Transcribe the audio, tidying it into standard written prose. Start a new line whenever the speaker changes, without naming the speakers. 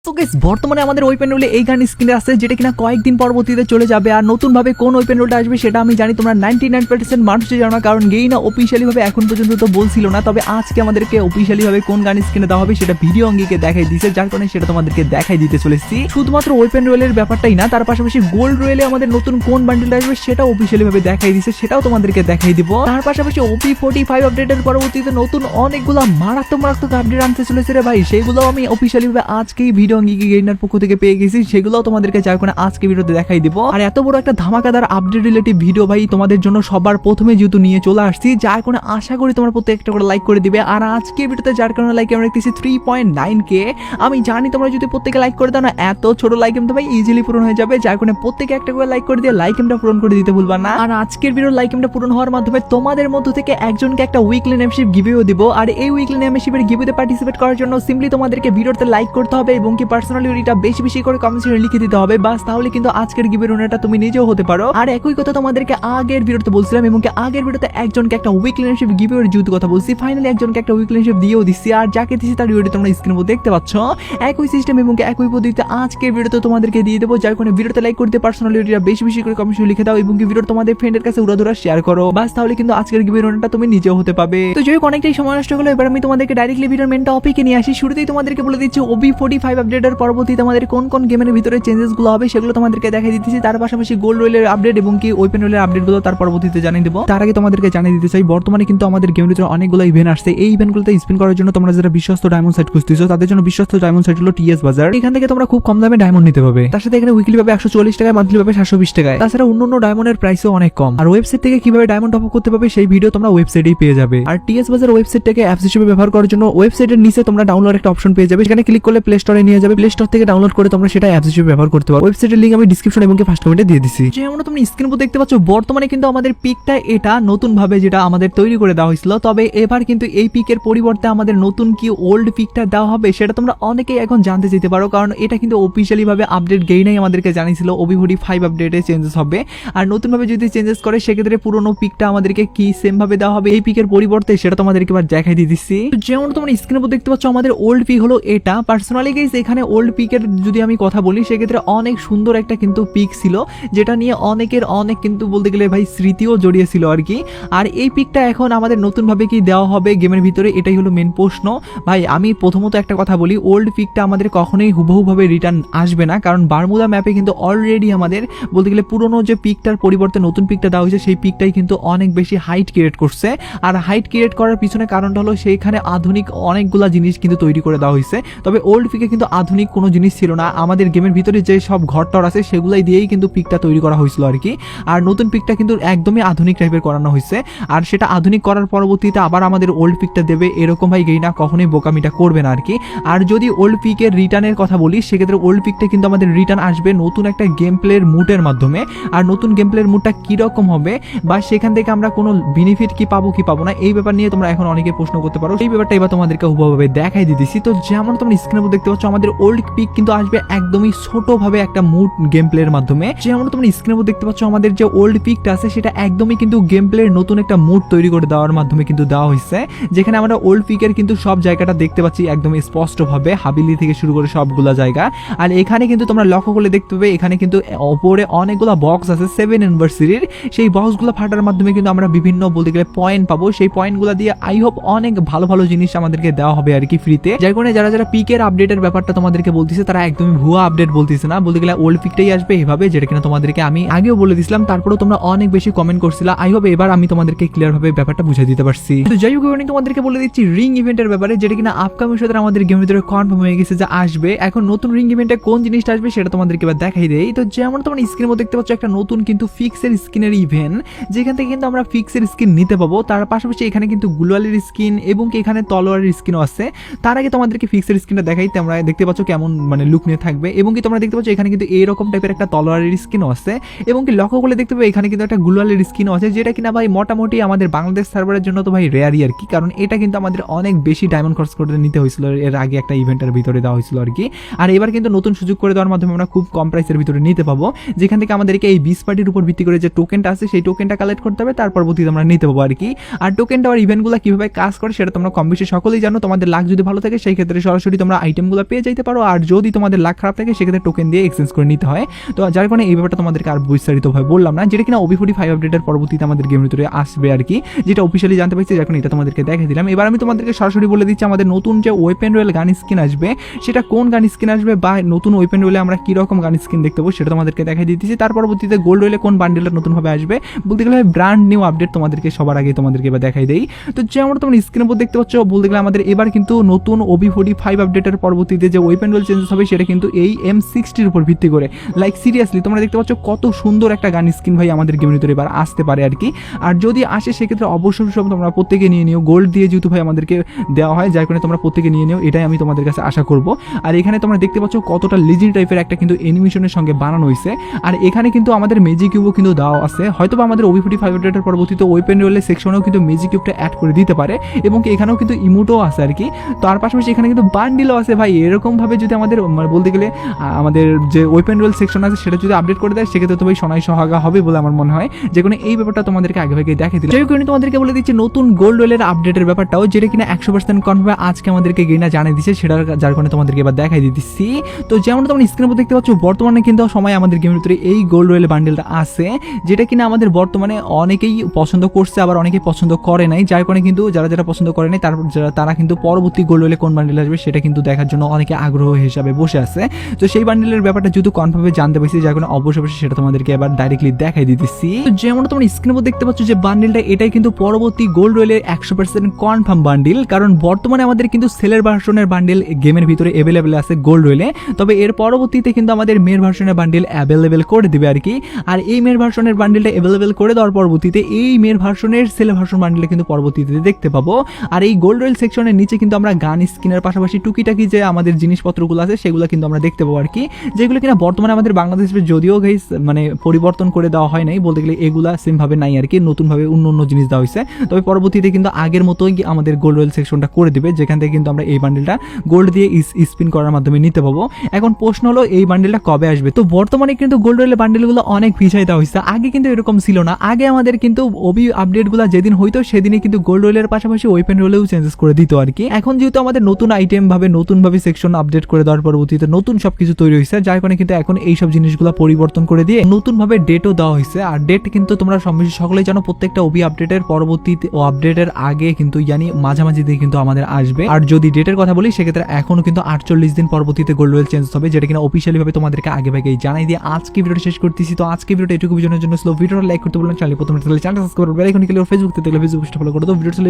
তো গাইস বর্তমানে আমাদের ওয়েপন রোলে এই গান স্কিনে আছে যেটা কিনা কয়েকদিন পরবর্তীতে চলে যাবে। আর নতুন ভাবে কোন ওয়েপন রোলটা আসবে সেটা আমি জানি, তোমরা 99% মানুষই জানো না, কারণ গেইনা অফিশিয়ালি ভাবে এখন পর্যন্ত তো বলছিল না। তবে আজকে আমাদেরকে অফিশিয়ালি ভাবে কোন গান স্কিনে দেওয়া হবে সেটা ভিডিও অঙ্গিকে দেখাই দিয়েছে, যার কারণে সেটা তোমাদেরকে দেখাই দিতে চলেছি। শুধুমাত্র ওয়েপন রোলের ব্যাপারটাই না, তার পাশাপাশি গোল্ড রোলে আমাদের নতুন কোন বান্ডেলটা আসবে সেটা অফিশিয়ালি ভাবে দেখাই দিয়েছে, সেটাও তোমাদেরকে দেখাই দিব। তার পাশাপাশি OP45 আপডেটের পরবর্তীতে নতুন অনেকগুলো মারাত্মক আপডেট আনতে চলেছে রে ভাই, সেগুলো আমি অফিশিয়ালি ভাবে আজকেই ভিডিও অঙ্গিকে গেইনার থেকে পেয়ে গেছি, সেগুলো তোমাদেরকে যার কারণে আজকে ভিডিওতে দেখাই দিব। আর এত বড় একটা ধামাকাদার আপডেট রিলেটিভ ভিডিও ভাই তোমাদের জন্য সবার প্রথমে যেহেতু নিয়ে চলে আসছি, যার কারণে আশা করি তোমার প্রত্যেক একটা করে লাইক করে দিবে। আর আজকে ভিডিওতে যার কারণে লাইক আমরা দেখতেছি 3.9k। আমি জানি তোমরা যদি প্রত্যেকে লাইক করে দাও না, এত ছোট লাইক এমটা ভাই ইজিলি পূরণ হয়ে যাবে, যার কারণে প্রত্যেকে একটা করে লাইক করে দিয়ে লাইক এমটা পূরণ করে দিতে ভুলবা না। আর আজকের ভিডিওর লাইক এমটা পূরণ হওয়ার মাধ্যমে তোমাদের মধ্য থেকে একজনকে একটা উইকলি মেম্বারশিপ গিভেও দিব। আর এই উইকলি মেম্বারশিপের গিভেতে পার্টিসিপেট করার জন্য সিম্পলি তোমাদেরকে ভিডিওতে লাইক করতে হবে এবং কি পার্সোনালি ওইটা বেশি বেশি করে কমেন্টে লিখে দিতে হবে, বাস তাহলে কিন্তু আজকের গিভের উইনারটা তুমি নিজেও হতে পারো। আর একই কথা তোমাদেরকে আগের ভিডিওতে বলছিলাম এবং কি আগের ভিডিওতে একজনকে একটা উইকলি মেম্বারশিপ গিভের যুদ্ধ কথা বলছি, ফাইনালি একজনকে একটা উইকলি মেম্বারশিপ দিয়েও দিচ্ছি। আর যাকে দিচ্ছি তার ভিডিওটি তোমরা স্ক্রিনে উপর দেখতে পাচ্ছ, একই সিস্টেম এবং একই পদ্ধতিতে আজকের ভিডিওতে তোমাদেরকে দিয়ে দেবো, যার কারণে ভিডিওতে লাইক করতে পার্সোনালি ওইটা বেশি বেশি করে কমেন্টে লিখে দাও এবং কি ভিডিও তোমাদের ফ্রেন্ডের কাছে উড়াধুরা শেয়ার করো, বাস তাহলে কিন্তু আজকের গিভের উইনারটা তুমি নিজেও হতে পাবে। তো যাই হোক অনেকটাই সময় নষ্ট হলো, এবার আমি তোমাদেরকে ডাইরেক্টলি ভিডিওর মেন টপিকে নিয়ে আসি। শুরুতেই তোমাদেরকে বলে দিচ্ছি OP45 আপডেটের পরবর্তীতে আমাদের কোন কোন গেমের ভিতরে চেঞ্জেস গুলো হবে সেগুলো তোমাদেরকে দেখাই দিতেছি। তার পাশাপাশি গোল্ড রোলের আপডেট এবং কি ওয়েপন রোলের আপডেট গুলো তার পরবর্তীতে জানিয়ে দেবো। তার আগে তোমাদেরকে জানিয়ে দিতে চাই বর্তমানে কিন্তু আমাদের গেমের ভিতরে অনেকগুলো ইভেন্ট আসছে। এই ইভেন্টগুলোতে স্পিন করার জন্য তোমরা যারা বিশ্বস্ত ডায়মন্ড সাইট খুঁজতেছো তাদের জন্য বিশ্বস্ত ডায়মন্ড সাইট হলো TS বাজার। এখান থেকে তোমরা খুব কম দামে ডায়মন্ড নিতে পারবে, তার সাথে এখানে উইকলি পাবে 140 টাকায়, মান্থলি পাবে 720 টাকায়। তাছাড়া অন্যান্য ডায়মন্ডের প্রাইসও অনেক কম। আর ওয়েবসাইট থেকে কিভাবে ডায়মন্ড টপ আপ করতে পারবে সেই ভিডিও তোমরা ওয়েবসাইটেই পেয়ে যাবে। আর TS বাজার ওয়েবসাইটটাকে অ্যাপস হিসেবে ব্যবহার করার জন্য ওয়েবসাইটের নিচে তোমরা ডাউনলোড একটা অপশন পেয়ে যাবে, সেখানে ক্লিক করলে প্লে স্টোরে নিয়ে যাবে, প্লে স্টোর থেকে ডাউনলোড করে তোমরা সেটা অ্যাপস হিসেবে ব্যবহার করতে পারো। ওয়েবসাইটের লিংক আমি ডেসক্রিপশন এবং ফার্স্ট কমেন্টে দিয়ে দিচ্ছি। যেমন তুমি স্ক্রিন উপর দেখতে পাচ্ছ বর্তমানে কিন্তু আমাদের পিকটা এটা নতুন ভাবে যেটা আমাদের তৈরি করে দেওয়া হয়েছিল, তবে এবার কিন্তু এই পিকের পরিবর্তে আমাদের নতুন কি ওল্ড পিকটা দেওয়া হবে সেটা তোমরা অনেকেই এখন জানতে যেতে পারো, কারণ এটা কিন্তু অফিশিয়ালি ভাবে আপডেট গেইনাই আমাদেরকে জানিয়েছিল OP45 আপডেটে চেঞ্জেস হবে। আর নতুন ভাবে যদি চেঞ্জেস করে সেক্ষেত্রে পুরোনো পিকটা আমাদেরকে কি সেম ভাবে দেওয়া হবে এই পিকের পরিবর্তে সেটা তোমাদেরকে এবার দেখাই দিয়ে দিচ্ছি। যেমন তোমরা স্ক্রিনের উপর দেখতে পাচ্ছ আমাদের ওল্ড পিক হলো এটা। পার্সোনালি গাইস এখানে ওল্ড পিকের যদি আমি কথা বলি সেক্ষেত্রে অনেক সুন্দর একটা কিন্তু পিক ছিল, যেটা নিয়ে অনেকের অনেক কিন্তু বলতে গেলে ভাই স্মৃতিও জড়িয়েছিল আর কি। আর এই পিকটা এখন আমাদের নতুন ভাবে কি দেওয়া হবে গেমের ভিতরে, এটাই হলো মেন প্রশ্ন। ভাই আমি প্রথমত একটা কথা বলি, ওল্ড পিকটা আমাদের কখনোই হুবহু ভাবে রিটার্ন আসবে না, কারণ বারমুদা ম্যাপে কিন্তু অলরেডি আমাদের বলতে গেলে পুরনো যে পিকটার পরিবর্তে নতুন পিকটা দেওয়া হয়েছে সেই পিকটাই কিন্তু অনেক বেশি হাইট ক্রিয়েট করছে। আর হাইট ক্রিয়েট করার পিছনে কারণটা হলো সেইখানে আধুনিক অনেকগুলা জিনিস কিন্তু তৈরি করে দেওয়া হয়েছে, তবে ওল্ড পিকে কিন্তু আধুনিক কোনো জিনিস ছিল না। আমাদের গেমের ভিতরে যে সব ঘরটর আছে সেগুলাই দিয়েই কিন্তু পিকটা তৈরি করা হয়েছিল আর কি। আর নতুন পিকটা কিন্তু একদমই আধুনিক টাইপের করানো হয়েছে, আর সেটা আধুনিক করার পরবর্তীতে আবার আমাদের ওল্ড পিকটা দেবে, এরকম ভাই গেইনা কখনোই বোকামিটা করবে না আর কি। আর যদি ওল্ড পিকের রিটার্নের কথা বলি সেক্ষেত্রে ওল্ড পিকটা কিন্তু আমাদের রিটার্ন আসবে নতুন একটা গেম প্লের মুডের মাধ্যমে। আর নতুন গেম প্লের মুডটা কিরকম হবে বা সেখান থেকে আমরা কোনো বেনিফিট কি পাবো না এই ব্যাপার নিয়ে তোমরা এখন অনেকে প্রশ্ন করতে পারো, এই ব্যাপারটা এবার তোমাদেরকে হুবহুভাবে দেখাই দিতেছি। তো যেমন তোমরা স্ক্রিনের উপর দেখতে পাচ্ছ আমাদের ওল্ড পিক কিন্তু আসবে একদমই ছোট ভাবে একটা মুড গেম প্লের মাধ্যমে। যেমন তোমরা স্ক্রিনের উপর দেখতে পাচ্ছ আমাদের যে ওল্ড পিকটা আছে সেটা একদমই কিন্তু গেম প্লের নতুন একটা মুড তৈরি করে দেওয়ার মাধ্যমে কিন্তু দেওয়া হয়েছে, যেখানে আমরা ওল্ড পিকের কিন্তু সব জায়গাটা দেখতে পাচ্ছি একদম স্পষ্ট ভাবে, হাবিলি থেকে শুরু করে সবগুলা জায়গা। আর এখানে কিন্তু তোমরা লক্ষ্য করলে দেখতে পাবে এখানে কিন্তু ওপরে অনেকগুলা বক্স আছে 7 অ্যানিভার্সারির, সেই বক্সগুলো ফাটার মাধ্যমে কিন্তু আমরা বিভিন্ন বলতে গেলে পয়েন্ট পাবো, সেই পয়েন্টগুলো দিয়ে আই হোপ অনেক ভালো ভালো জিনিস আমাদেরকে দেওয়া হবে আর কি ফ্রিতে। যার কারণে যারা যারা পিকের আপডেটের ব্যাপারটা তোমাদেরকে বলতেছে তারা একদমই ভুয়া আপডেট বলতেছে না, বলতে গেলে ওল্ড পিকটাই আসবে এভাবে, যেটা কিনা তোমাদেরকে আমি আগেও বলে দিয়েছিলাম, তারপরেও তোমরা অনেক বেশি কমেন্ট করছিলা। আই হোপ এবার আমি তোমাদেরকে ক্লিয়ার ভাবে ব্যাপারটা বুঝিয়ে দিতে পারছি। তো যাই হোক তোমাদেরকে বলে দিচ্ছি রিং ইভেন্টের ব্যাপারে, যেটা কিনা আপকামিং সাথে আমাদের গেমের ভিতরে কনফার্ম হয়ে গেছে যে আসবে। এখন নতুন রিং ইভেন্টে কোন জিনিসটা আসবে সেটা তোমাদেরকে এবার দেখাই দেই। তো যেমন তোমরা স্ক্রিনের মধ্যে দেখতে পাচ্ছ একটা নতুন কিন্তু ফিক্সের স্কিনের ইভেন্ট, যেখান থেকে কিন্তু আমরা ফিক্সের স্কিন নিতে পাবো। তার পাশাপাশি এখানে কিন্তু গ্লোয়ালের স্কিন এবং কি এখানে তলোয়ারের স্কিনও আছে। তার আগে তোমাদেরকে ফিক্সের স্কিনটা দেখাই, তোমরা দেখতে পাচ্ছ কেমন মানে লুক নিয়ে থাকবে, এবং কি তোমরা দেখতে পাচ্ছ এখানে কিন্তু এইরকম টাইপের একটা তলোয়ারের স্কিনও আছে, এবং কি লক্ষ্য করলে দেখতে পাবে এখানে কিন্তু একটা গ্লোয়ালের স্কিনও আছে, যেটা কিনা ভাই মোটামুটি আমাদের বাংলাদেশ সার্ভারের জন্য তো ভাই রেয়ারই আর কি, কারণ এটা কিন্তু আমাদের অনেক বেশি ডায়মন্ড খরচ করে নিতে হয়েছিল এর আগে একটা ইভেন্টের ভিতরে দেওয়া হয়েছিল আর কি। আর এবার কিন্তু নতুন সুযোগ করে দেওয়ার মাধ্যমে আমরা খুব কম প্রাইসের ভিতরে নিতে পাবো, যেখান থেকে আমাদেরকে এই 20 পার্টির উপর ভিত্তি করে যে টোকেনটা আছে সেই টোকেনটা কালেক্ট করতে হবে, তার পরবর্তীতে আমরা নিতে পাবো আর কি। আর টোকেনটা আর ইভেন্টগুলো কিভাবে কাজ করে সেটা তোমরা কম বেশি সকলেই জানো। তোমাদের লাক যদি ভালো থাকে সেই ক্ষেত্রে সরাসরি তোমরা আইটেমগুলো পেয়ে চাইতে পারো, আর যদি তোমাদের লাখ খারাপ থাকে সেক্ষেত্রে টোকেন দিয়ে এক্সচেঞ্জ করে নিতে হয়। তো যার কারণে এই ব্যাপারটা তোমাদেরকে আর বিস্তারিতভাবে বললাম না, যেটা কিনা OB45 আপডেটের পরবর্তীতে আমাদের গেমের ভিতরে আসবে আর কি, যেটা অফিসিয়ালি জানতে পারছি, যখন এটা তোমাদেরকে দেখে দিলাম। এবার আমি তোমাদেরকে সরাসরি বলে দিচ্ছি আমাদের নতুন যে ওয়েপেন রয়েল গান স্কিন আসবে সেটা কোন গান স্কিন আসবে, বা নতুন ওয়েপেন রয়েলে আমরা কীরকম গান স্কিন দেখতে পাবো সেটা তোমাদেরকে দেখাই দিতেছি। তার পরবর্তীতে গোল্ড রয়েলে কোন বান্ডেলটা নতুনভাবে আসবে, বলতে গেলে ব্র্যান্ড নিউ আপডেট তোমাদেরকে সবার আগে তোমাদেরকে এবার দেখাই দেই। তো যেমন তোমরা স্ক্রিনের উপর দেখতে পাচ্ছ, বলতে গেলে আমাদের এবার কিন্তু নতুন OB45 আপডেটের পরবর্তীতে যে ওয়েপেন রয়েল চেঞ্জেস হবে সেটা কিন্তু এই M60-র উপর ভিত্তি করে। লাইক সিরিয়াসলি তোমরা দেখতে পাচ্ছ কত সুন্দর একটা গান স্কিন ভাই আমাদের গেমের ভিতরে এবার আসতে পারে আর কি। আর যদি আসে সেক্ষেত্রে অবশ্যই সব তোমরা প্রত্যেকে নিয়ে নিও, গোল্ড দিয়ে যেহেতু ভাই আমাদেরকে দেওয়া হয়, যার কারণে তোমরা প্রত্যেকে নিয়ে নিও, এটাই আমি তোমাদের কাছে আশা করব। আর এখানে তোমরা দেখতে পাচ্ছ কতটা লিজেন্ড টাইপের একটা কিন্তু অ্যানিমেশনের সঙ্গে বানানো হয়েছে। আর এখানে কিন্তু আমাদের ম্যাজিক কিউবও কিন্তু দেওয়া আছে, হয়তো আমাদের OB45 আপডেটের পরবর্তীতে ওয়েপেন রোলের সেকশনেও কিন্তু ম্যাজিক কিউবটা অ্যাড করে দিতে পারে, এবং এখানেও কিন্তু ইমোটও আছে আর কি। তার পাশাপাশি এখানে কিন্তু বান্ডিলও আছে ভাই। এরকমভাবে যদি আমাদের বলতে গেলে আমাদের যে ওয়েপেন রোল সেকশন আছে সেটা যদি আপডেট করে দেয় সেক্ষেত্রে তো ভাই সোনাই সোহাগা হবে বলে আমার মনে হয়। যে কোনো এই ব্যাপারটা তোমাদেরকে আগে ভাগে দেখে দিলাম। যাই কারণে তোমাদেরকে বলে দিচ্ছি নতুন গোল্ড রোলের আপডেটের ব্যাপারটাও, যেটা কিনা 100% কনফার্ম আজকে আমাদেরকে গেইনা জানিয়ে দিচ্ছে, সেটার যার কারণে তোমাদেরকে এবার দেখাই দিচ্ছি। তো যেমন তোমরা স্ক্রিনের উপর দেখতে পাচ্ছ, বর্তমানে কিন্তু সময় আমাদের গেমের ভিতরে এই গোল্ড রোয়েল বান্ডেলটা আছে, যেটা কিনা আমাদের বর্তমানে অনেকেই পছন্দ করছে, আবার অনেকেই পছন্দ করে নাই, যার কারণে কিন্তু যারা পছন্দ করে নাই তারা কিন্তু পরবর্তী গোল্ড রোলে কোন বান্ডেল আসবে সেটা কিন্তু দেখার জন্য অনেকে আগ্রহ হিসাবে বসে আছে। তো সেই বান্ডেলের ব্যাপারটা যেহেতু কনফার্মে জানতে পারছি, যার কারণে অবশ্যই সেটা তোমাদেরকে এবার ডাইরেক্টলি দেখাই দিতেছি। তো যেমন তোমরা স্ক্রিনের উপর দেখতে পাচ্ছ যে বান্ডেলটা, এটাই কিন্তু পরবর্তী গোল্ড রোয়েলের 100% কনফার্ম বান্ডেল, কারণ বর্তমানে আমাদের কিন্তু সেলের ভার্সনের বান্ডেল গেমের ভিতরে অ্যাভেলেবেল আছে গোল্ড রোয়েলে, তবে এর পরবর্তীতে কিন্তু আমাদের মেয়ের ভার্সনের বান্ডেল অ্যাভেলেবেল করে দিবে আর কি। আর এই মেয়ের ভার্সনের বান্ডেলটা অ্যাভেলেবেল করে দেওয়ার পরবর্তীতে এই মেয়ের ভার্সনের সেল ভার্সন বান্ডেলটা কিন্তু পরবর্তীতে দেখতে পাবো। আর এই গোল্ড রোয়েল সেকশনের নিচে কিন্তু আমরা গান স্কিনের পাশাপাশি টুকিটাকি যে আমাদের জিনিসপত্রগুলো আছে সেগুলো কিন্তু আমরা দেখতে পাবো আর কি, যেগুলো কিনা বর্তমানে আমাদের বাংলাদেশে যদিও গাইস পরিবর্তন করে দেওয়া হয় নাই, বলতে গেলে এগুলা সেম ভাবে নাই আর কি, নতুনভাবে অন্য জিনিস দেওয়া হয়েছে। তবে পরবর্তীতে কিন্তু আগের মতোই আমাদের গোল্ড রোয়েল সেকশনটা করে দিবে, যেখান থেকে কিন্তু আমরা এই বান্ডেলটা গোল্ড দিয়ে স্পিন করার মাধ্যমে নিতে পাবো। এখন প্রশ্ন হলো এই বান্ডেলটা কবে আসবে। তো বর্তমানে কিন্তু গোল্ড রোয়েলের বান্ডেলগুলো অনেক পিছাই দেওয়া হয়েছে, আগে কিন্তু এরকম ছিল না। আগে আমাদের কিন্তু ওবি আপডেটগুলো যেদিন হইতো সেদিনই কিন্তু গোল্ড রোয়েলের পাশাপাশি ওয়েপেন রোলেও চেঞ্জেস করে দিত আর কি। এখন যেহেতু আমাদের নতুন আইটেম ভাবে নতুনভাবে সেকশন আপডেট করে দেওয়ার পরবর্তীতে নতুন সবকিছু তৈরি হয়েছে, যার কারণে কিন্তু এখন এইসব জিনিসগুলো পরিবর্তন করে দিয়ে নতুনভাবে ডেটও দেওয়া হয়েছে। আর ডেট কিন্তু তোমরা সকলেই জানো, প্রত্যেকটা ওবি আপডেটের পরবর্তীতে ও আপডেটের আগে কিন্তু মাঝামাঝি দিয়ে কিন্তু আমাদের আসবে। আর যদি ডেটের কথা বলি সেক্ষেত্রে এখনো কিন্তু 48 দিন পরবর্তীতে গোল্ড রোয়েল চেঞ্জ হবে, যেটা কিনা অফিসিয়ালি ভাবে তোমাদেরকে আগে ভাগেই জানাই দিয়ে আজকে ভিডিওটা শেষ করতেছি। তো আজকে ভিডিওটা এটুকু বোঝানোর জন্য ভিডিওটা লাইক করতে বললাম, চ্যানেল প্রথমে চ্যানেল সাবস্ক্রাইব করবে, এখন ফেসবুক থেকে ফেসবুক ফলো করে দাও, ভিডিওটা